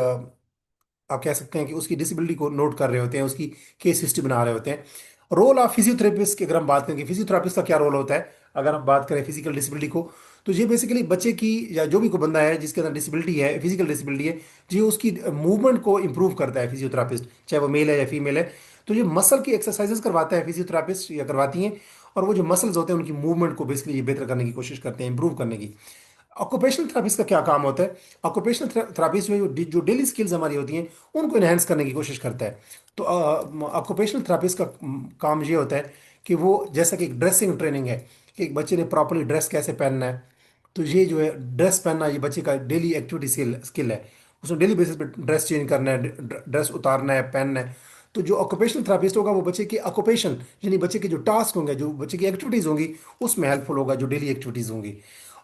आप कह सकते हैं कि उसकी डिसेबिलिटी को नोट कर रहे होते हैं, उसकी केस हिस्ट्री बना रहे होते हैं। रोल ऑफ फिजियोथेरेपिस्ट की अगर हम बात करें कि फिजियोथेरापिस्ट का क्या रोल होता है, अगर हम बात करें फिजिकल डिसेबिलिटी को, तो ये बेसिकली बच्चे की, या जो भी कोई बंदा है जिसके अंदर डिसेबिलिटी है, फिजिकल डिसेबिलिटी है, ये उसकी मूवमेंट को इंप्रूव करता है फिजियोथेरापिस्ट, चाहे वो मेल है या फीमेल है। तो ये मसल की एक्सरसाइजेस करवाता है फिजियोथेरापिस्ट, या करवाती हैं। और वो जो मसल्स होते हैं उनकी मूवमेंट को बेसिकली ये बेहतर करने की कोशिश करते हैं, इंप्रूव करने की। ऑक्यूपेशनल थेरापिस्ट का क्या काम होता है? ऑक्यूपेशनल थेरापिस्ट में जो डेली स्किल्स हमारी होती हैं, उनको इन्हेंस करने की कोशिश करता है। तो ऑक्यूपेशनल थेरापिस्ट का काम ये होता है कि वो, जैसा कि एक ड्रेसिंग ट्रेनिंग है कि एक बच्चे ने प्रॉपरली ड्रेस कैसे पहनना है, तो ये जो है ड्रेस पहनना, ये बच्चे का डेली एक्टिविटी स्किल है। उसने डेली बेसिस पे ड्रेस चेंज करना है, ड्रेस उतारना है, पहनना है। तो जो ऑक्यूपेशनल थेरापिस्ट होगा, वो बच्चे के ऑक्यूपेशन, यानी बच्चे के जो टास्क होंगे, जो बच्चे की एक्टिविटीज होंगी, उसमें हेल्पफुल होगा, जो डेली एक्टिविटीज होंगी।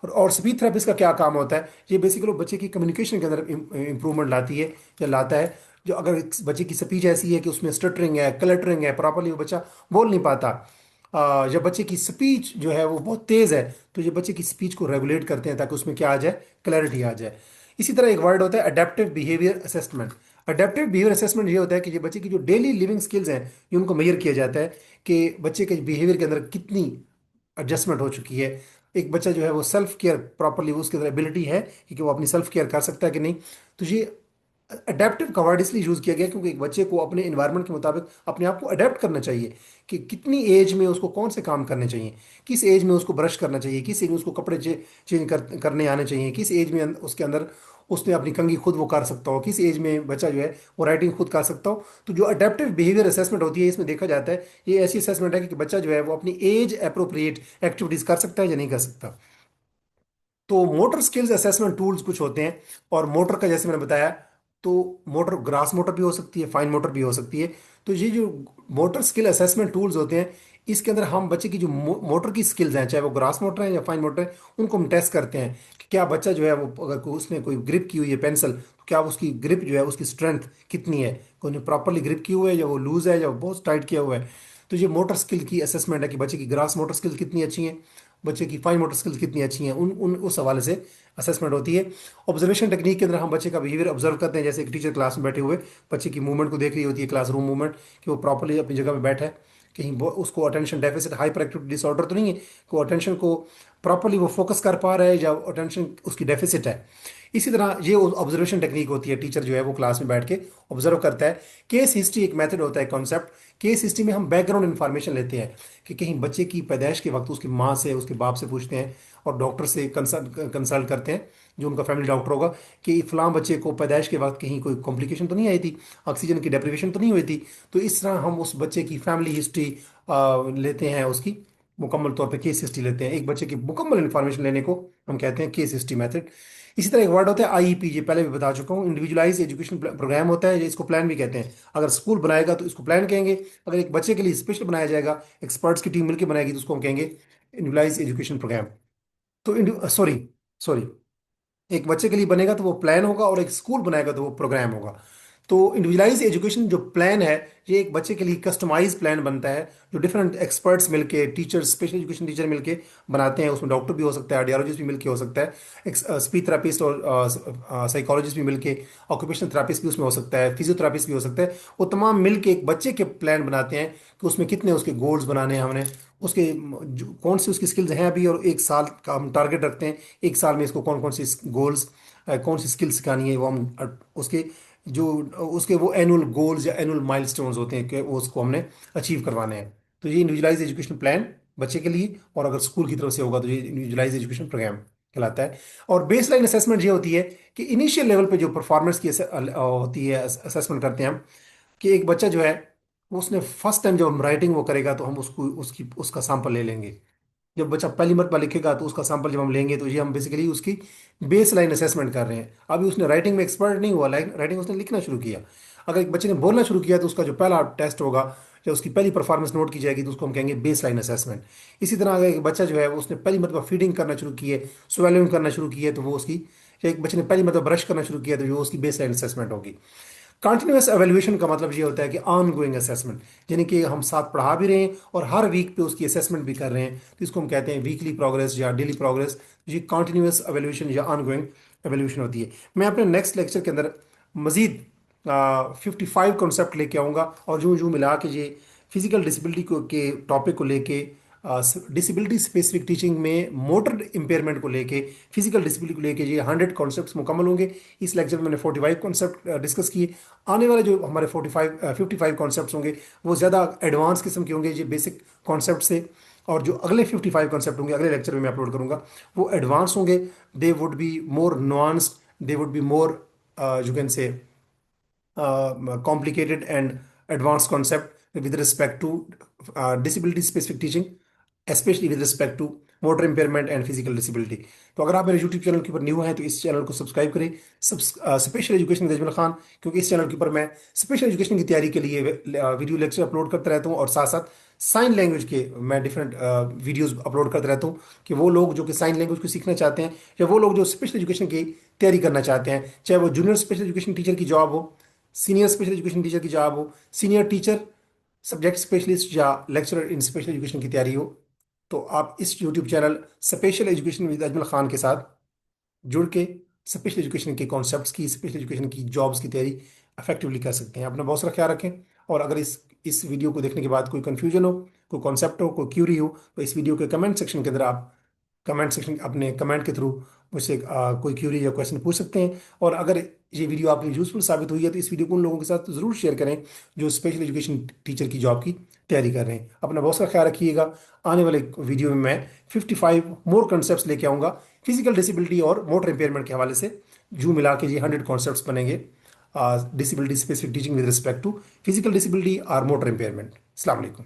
और स्पीच थेरेपिस्ट का क्या काम होता है? ये बेसिकली बच्चे की कम्युनिकेशन के अंदर इंप्रूवमेंट लाती है, या लाता है। जो अगर एक बच्चे की स्पीच ऐसी है कि उसमें स्टटरिंग है, क्लटरिंग है, प्रॉपरली वो बच्चा बोल नहीं पाता, जब बच्चे की स्पीच जो है वो बहुत तेज़ है, तो ये बच्चे की स्पीच को रेगुलेट करते हैं ताकि उसमें क्या आ जाए? क्लैरिटी आ जाए। इसी तरह एक वर्ड होता है adaptive behaviour assessment. Adaptive behaviour assessment ये होता है कि ये बच्चे की जो डेली लिविंग स्किल्स हैं, ये उनको मेजर किया जाता है कि बच्चे के बिहेवियर के अंदर कितनी एडजस्टमेंट हो चुकी है। एक बच्चा जो है वो सेल्फ केयर प्रॉपरली, उसके अंदर एबिलिटी है कि वो अपनी सेल्फ केयर कर सकता है कि नहीं। तो ये अडेप्टिव का वर्ड इसलिए यूज किया गया क्योंकि एक बच्चे को अपने इन्वायरमेंट के मुताबिक अपने आप को अडेप्ट करना चाहिए, कि कितनी एज में उसको कौन से काम करने चाहिए, किस एज में उसको ब्रश करना चाहिए, किस एज में उसको कपड़े चेंज करने आने चाहिए, किस एज में उसके अंदर उसने अपनी कंघी खुद वो कर सकता हो, किस एज में बच्चा जो है वो राइटिंग खुद कर सकता हो। तो जो अडेप्टिव बिहेवियर असेसमेंट होती है इसमें देखा जाता है, ये ऐसी असेसमेंट है कि बच्चा जो है वो अपनी एज अप्रोप्रिएट एक्टिविटीज कर सकता है या नहीं कर सकता। तो मोटर स्किल्स असेसमेंट टूल्स कुछ होते हैं, और मोटर का जैसे मैंने बताया, तो मोटर ग्रास मोटर भी हो सकती है, फाइन मोटर भी हो सकती है। तो ये जो मोटर स्किल असेसमेंट टूल्स होते हैं, इसके अंदर हम बच्चे की जो मोटर की स्किल्स हैं, चाहे वो ग्रास मोटर है या फाइन मोटर है, उनको हम टेस्ट करते हैं कि क्या बच्चा जो है वो, अगर उसने कोई ग्रिप की हुई है पेंसिल, तो क्या उसकी ग्रिप जो है उसकी स्ट्रेंथ कितनी है, कोई प्रॉपरली ग्रिप की हुई है या वो लूज है या वो बहुत टाइट किया हुआ है। तो ये मोटर स्किल की असेसमेंट है कि बच्चे की ग्रास मोटर स्किल कितनी अच्छी है, बच्चे की फाइन मोटर स्किल्स कितनी अच्छी हैं, उन उन उस हवाले से असेसमेंट होती है। ऑब्जर्वेशन टेक्निक के अंदर हम बच्चे का बिहेवियर ऑब्जर्व करते हैं, जैसे एक टीचर क्लास में बैठे हुए बच्चे की मूवमेंट को देख रही होती है, क्लासरूम मूवमेंट, कि वो प्रॉपरली अपनी जगह पे बैठा है, कहीं उसको attention deficit hyper activity disorder तो नहीं है, को अटेंशन को प्रॉपरली वो फोकस कर पा रहा है या अटेंशन उसकी डेफिसिट है। इसी तरह ये ऑब्जर्वेशन टेक्निक होती है, टीचर जो है वो क्लास में बैठ के ऑब्जर्व करता है। केस हिस्ट्री एक मेथड होता है, कॉन्सेप्ट। केस हिस्ट्री में हम बैकग्राउंड इन्फॉर्मेशन लेते हैं कि कहीं बच्चे की पैदाइश के वक्त उसकी माँ से उसके बाप से पूछते हैं और डॉक्टर से कंसल्ट करते हैं, जो उनका फैमिली डॉक्टर होगा, कि फलां बच्चे को पैदाइश के वक्त कहीं कोई कॉम्प्लिकेशन तो नहीं आई थी, ऑक्सीजन की डेप्रिवेशन तो नहीं हुई थी। तो इस तरह हम उस बच्चे की फैमिली हिस्ट्री लेते हैं, उसकी मुकम्मल तौर पे केस हिस्ट्री लेते हैं। एक बच्चे की मुकम्मल इन्फॉर्मेशन लेने को हम कहते हैं केस हिस्ट्री मेथड। इसी तरह एक वर्ड होता है आईईपी, ये पहले भी बता चुका हूँ, इंडिविजुअलाइज एजुकेशन प्रोग्राम होता है, इसको प्लान भी कहते हैं। अगर स्कूल बनाएगा तो इसको प्लान कहेंगे, अगर एक बच्चे के लिए स्पेशल बनाया जाएगा, एक्सपर्ट्स की टीम मिलकर बनाएगी, तो उसको हम कहेंगे इंडिविजुअलाइज एजुकेशन प्रोग्राम। तो सॉरी सॉरी, एक बच्चे के लिए बनेगा तो वो प्लान होगा, और एक स्कूल बनाएगा तो वो प्रोग्राम होगा। तो इंडिविजुअलाइज एजुकेशन जो प्लान है, ये एक बच्चे के लिए कस्टमाइज प्लान बनता है, जो डिफरेंट एक्सपर्ट्स मिलके, टीचर्स, स्पेशल एजुकेशन टीचर मिलके बनाते हैं। उसमें डॉक्टर भी हो सकता है, आइडियोलॉजिस्ट भी मिलके हो सकता है, एक स्पीच थेरापिस्ट और साइकोलॉजिस्ट भी मिलके, ऑक्यूपेशनल थेरापिस्ट भी उसमें हो सकता है, फिजियोथेरापिस्ट भी हो सकता है। वो तमाम मिलके एक बच्चे के प्लान बनाते हैं कि उसमें कितने उसके गोल्स बनाने हैं हमने, उसके कौन सी उसकी स्किल्स हैं अभी, और एक साल का हम टारगेट रखते हैं, एक साल में इसको कौन कौन सी गोल्स, कौन सी स्किल्स सिखानी है, वो हम उसके जो उसके वो एनुअल गोल्स या एनुअल माइलस्टोन्स होते हैं कि वो उसको हमने अचीव करवाने हैं। तो ये इंडिविजुअलाइज एजुकेशन प्लान बच्चे के लिए, और अगर स्कूल की तरफ से होगा तो ये इंडिविजुअलाइज एजुकेशन प्रोग्राम कहलाता है। और बेस लाइन असेसमेंट ये होती है कि इनिशियल लेवल पे जो परफॉर्मेंस की होती है, असेसमेंट करते हैं हम, कि एक बच्चा जो है वो उसने फर्स्ट टाइम जब हम राइटिंग वो करेगा तो हम उसको उसकी उसका सैंपल ले लेंगे। जब बच्चा पहली मरतबा लिखेगा तो उसका सैंपल जब हम लेंगे, तो ये हम बेसिकली उसकी बेस लाइन असेसमेंट कर रहे हैं। अभी उसने राइटिंग में एक्सपर्ट नहीं हुआ, राइटिंग उसने लिखना शुरू किया। अगर एक बच्चे ने बोलना शुरू किया तो उसका जो पहला टेस्ट होगा, जब उसकी पहली परफॉर्मेंस नोट की जाएगी, तो उसको हम कहेंगे बेस लाइन असेसमेंट। इसी तरह अगर एक बच्चा जो है वो उसने पहली मरतबा फीडिंग करना शुरू की है, स्वेलिंग करना शुरू की है, तो वो उसकी, या एक बच्चे ने पहली मरतबा ब्रश करना शुरू किया, तो वो उसकी बेस लाइन असेसमेंट होगी। कंटिन्यूस एवेल्युएशन का मतलब ये होता है कि ऑन गोइंग असेसमेंट, यानी कि हम साथ पढ़ा भी रहे हैं और हर वीक पे उसकी असेसमेंट भी कर रहे हैं, तो इसको हम कहते हैं वीकली प्रोग्रेस या डेली प्रोग्रेस। ये कंटिन्यूस एवेल्युएशन या ऑन गोइंग एवेल्युएशन होती है। मैं अपने नेक्स्ट लेक्चर के अंदर मजीद 55 कॉन्सेप्ट लेके आऊँगा, और जो जो मिला के ये फिजिकल डिसेबिलिटी को के टॉपिक को लेके, डिसेबिलिटी स्पेसिफिक टीचिंग में मोटर इम्पेयरमेंट को लेके, फिजिकल डिसेबिलिटी को लेके ये 100 कॉन्सेप्ट्स मुकम्मल होंगे। इस लेक्चर में मैंने 45 कॉन्सेप्ट डिस्कस किए। आने वाले जो हमारे 55 कॉन्सेप्ट्स होंगे, वो ज़्यादा एडवांस किस्म के होंगे ये बेसिक कॉन्सेप्ट से, और जो अगले 55 कॉन्सेप्ट होंगे अगले लेक्चर में मैं अपलोड करूंगा, वो एडवांस होंगे। They would be more nuanced, they would be more you can say complicated and advanced concept with respect to disability specific teaching, especially with respect to motor impairment and physical disability। तो अगर आप मेरे YouTube channel के ऊपर new हैं तो इस channel को सब्सक्राइब करें, special education with Ajmal Khan, क्योंकि इस चैनल के ऊपर मैं स्पेशल एजुकेशन की तैयारी के लिए वीडियो लेक्चर अपलोड करता रहता हूँ, और साथ साथ साइन लैंग्वेज के मैं डिफरेंट वीडियोस अपलोड करता रहता हूँ, कि वो लोग जो कि साइन लैंग्वेज को सीखना चाहते हैं, या वो लोग जो स्पेशल एजुकेशन की तैयारी करना चाहते हैं, चाहे वो जूनियर स्पेशल एजुकेशन टीचर की जॉब हो, सीनियर स्पेशल एजुकेशन टीचर की जॉब हो, सीनियर टीचर, सब्जेक्ट स्पेशलिस्ट या लेक्चरर इन स्पेशल एजुकेशन की तैयारी हो, तो आप इस YouTube channel special education with Ajmal Khan के साथ जुड़ के स्पेशल एजुकेशन के कॉन्सेप्ट्स की, स्पेशल एजुकेशन की जॉब्स की तैयारी इफेक्टिवली कर सकते हैं। अपना बहुत सारा ख्याल रखें, और अगर इस वीडियो को देखने के बाद कोई कन्फ्यूजन हो, कोई कॉन्सेप्ट हो, कोई क्यूरी हो, तो इस वीडियो के कमेंट सेक्शन के अंदर आप कमेंट सेक्शन, अपने कमेंट के थ्रू मुझसे कोई क्यूरी या क्वेश्चन पूछ सकते हैं। और अगर ये वीडियो आपके लिए यूजफुल साबित हुई है तो इस वीडियो को उन लोगों के साथ ज़रूर शेयर करें जो स्पेशल एजुकेशन टीचर की जॉब की तैयारी कर रहे हैं। अपना बहुत सारा ख्याल रखिएगा। आने वाले वीडियो में मैं 55 मोर कॉन्सेप्ट्स लेके आऊँगा फिजिकल डिसेबिलिटी और मोटर इम्पेयरमेंट के हवाले से। जो मिला के ये 100 कॉन्सेप्ट्स बनेंगे disability specific teaching with respect to physical disability और मोटर इम्पेयरमेंट। अस्सलाम वालेकुम।